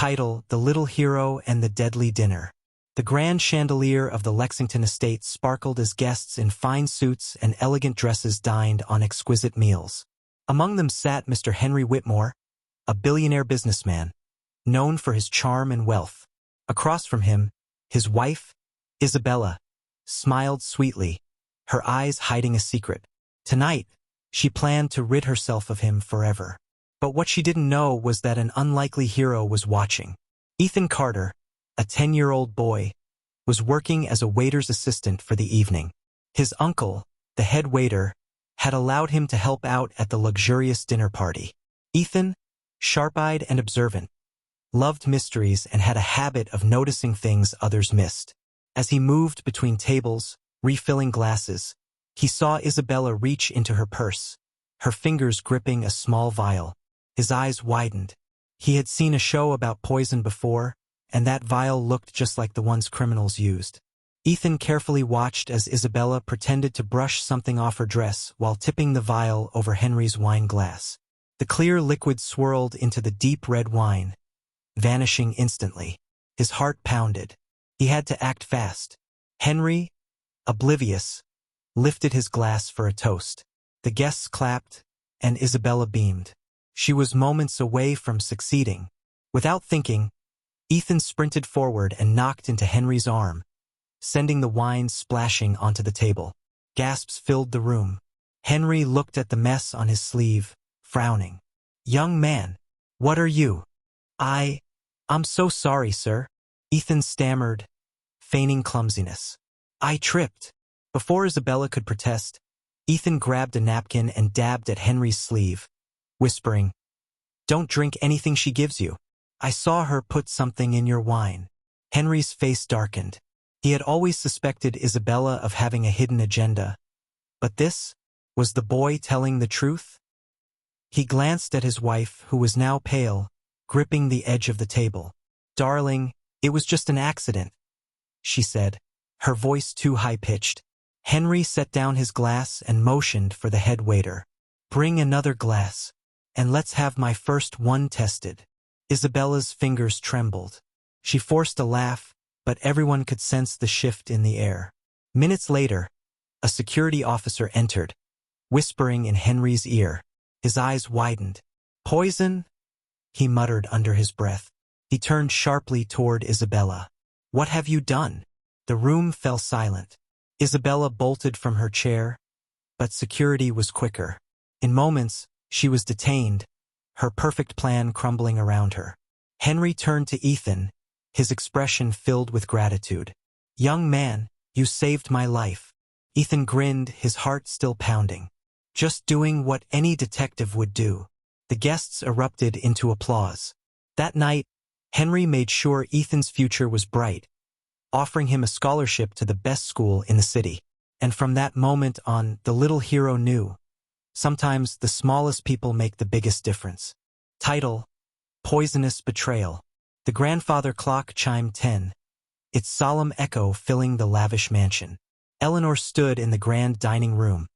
Title: The Little Hero and the Deadly Dinner. The grand chandelier of the Lexington estate sparkled as guests in fine suits and elegant dresses dined on exquisite meals. Among them sat Mr. Henry Whitmore, a billionaire businessman, known for his charm and wealth. Across from him, his wife, Isabella, smiled sweetly, her eyes hiding a secret. Tonight, she planned to rid herself of him forever. But what she didn't know was that an unlikely hero was watching. Ethan Carter, a 10-year-old boy, was working as a waiter's assistant for the evening. His uncle, the head waiter, had allowed him to help out at the luxurious dinner party. Ethan, sharp-eyed and observant, loved mysteries and had a habit of noticing things others missed. As he moved between tables, refilling glasses, he saw Isabella reach into her purse, her fingers gripping a small vial. His eyes widened. He had seen a show about poison before, and that vial looked just like the ones criminals used. Ethan carefully watched as Isabella pretended to brush something off her dress while tipping the vial over Henry's wine glass. The clear liquid swirled into the deep red wine, vanishing instantly. His heart pounded. He had to act fast. Henry, oblivious, lifted his glass for a toast. The guests clapped, and Isabella beamed. She was moments away from succeeding. Without thinking, Ethan sprinted forward and knocked into Henry's arm, sending the wine splashing onto the table. Gasps filled the room. Henry looked at the mess on his sleeve, frowning. "Young man, what are you?" I'm so sorry, sir," Ethan stammered, feigning clumsiness. "I tripped." Before Isabella could protest, Ethan grabbed a napkin and dabbed at Henry's sleeve, whispering, "Don't drink anything she gives you. I saw her put something in your wine." Henry's face darkened. He had always suspected Isabella of having a hidden agenda. But this? Was the boy telling the truth? He glanced at his wife, who was now pale, gripping the edge of the table. "Darling, it was just an accident," she said, her voice too high-pitched. Henry set down his glass and motioned for the head waiter. "Bring another glass, and let's have my first one tested." Isabella's fingers trembled. She forced a laugh, but everyone could sense the shift in the air. Minutes later, a security officer entered, whispering in Henry's ear. His eyes widened. "Poison?" he muttered under his breath. He turned sharply toward Isabella. "What have you done?" The room fell silent. Isabella bolted from her chair, but security was quicker. In moments, she was detained, her perfect plan crumbling around her. Henry turned to Ethan, his expression filled with gratitude. "Young man, you saved my life." Ethan grinned, his heart still pounding. Just doing what any detective would do. The guests erupted into applause. That night, Henry made sure Ethan's future was bright, offering him a scholarship to the best school in the city. And from that moment on, the little hero knew. Sometimes the smallest people make the biggest difference. Title: Poisonous Betrayal. The grandfather clock chimed 10, its solemn echo filling the lavish mansion. Eleanor stood in the grand dining room,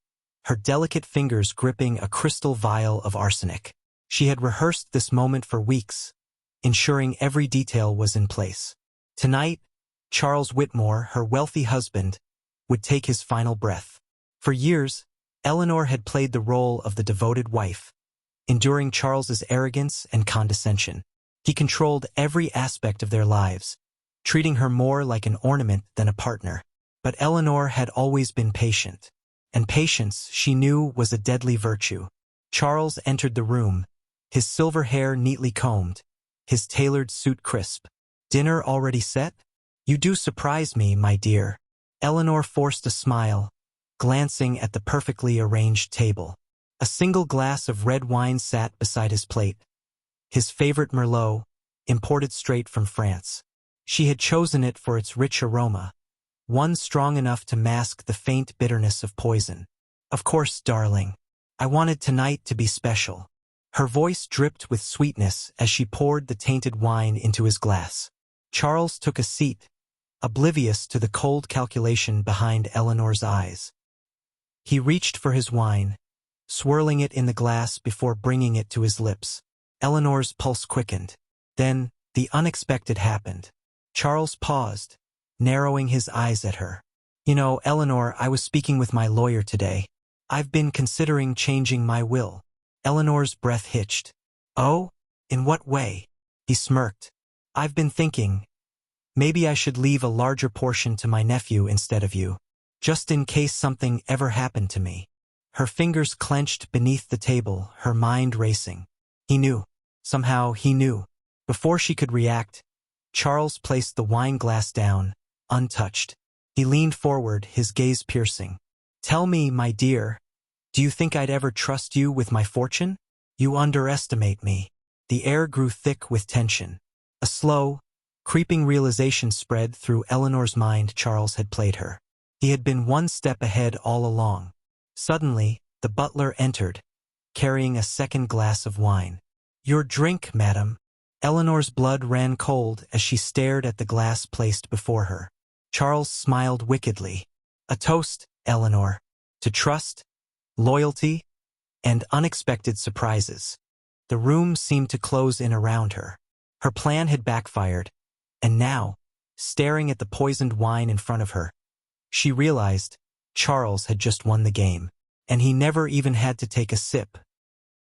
her delicate fingers gripping a crystal vial of arsenic. She had rehearsed this moment for weeks, ensuring every detail was in place. Tonight, Charles Whitmore, her wealthy husband, would take his final breath. For years, Eleanor had played the role of the devoted wife, enduring Charles's arrogance and condescension. He controlled every aspect of their lives, treating her more like an ornament than a partner. But Eleanor had always been patient, and patience, she knew, was a deadly virtue. Charles entered the room, his silver hair neatly combed, his tailored suit crisp. "Dinner already set? You do surprise me, my dear." Eleanor forced a smile, glancing at the perfectly arranged table. A single glass of red wine sat beside his plate, his favorite Merlot, imported straight from France. She had chosen it for its rich aroma, one strong enough to mask the faint bitterness of poison. "Of course, darling. I wanted tonight to be special." Her voice dripped with sweetness as she poured the tainted wine into his glass. Charles took a seat, oblivious to the cold calculation behind Eleanor's eyes. He reached for his wine, swirling it in the glass before bringing it to his lips. Eleanor's pulse quickened. Then, The unexpected happened. Charles paused, narrowing his eyes at her. You know, Eleanor, I was speaking with my lawyer today. I've been considering changing my will. Eleanor's breath hitched. Oh? In what way? He smirked. I've been thinking, maybe I should leave a larger portion to my nephew instead of you, just in case something ever happened to me. Her fingers clenched beneath the table, her mind racing. He knew. Somehow he knew. Before she could react, Charles placed the wine glass down, untouched. He leaned forward, his gaze piercing. Tell me, my dear, do you think I'd ever trust you with my fortune? You underestimate me. The air grew thick with tension. A slow, creeping realization spread through Eleanor's mind. Charles had played her. He had been one step ahead all along. Suddenly, the butler entered, carrying a second glass of wine. Your drink, madam. Eleanor's blood ran cold as she stared at the glass placed before her. Charles smiled wickedly. A toast, Eleanor, to trust, loyalty, and unexpected surprises. The room seemed to close in around her. Her plan had backfired, and now, staring at the poisoned wine in front of her, she realized Charles had just won the game, and he never even had to take a sip.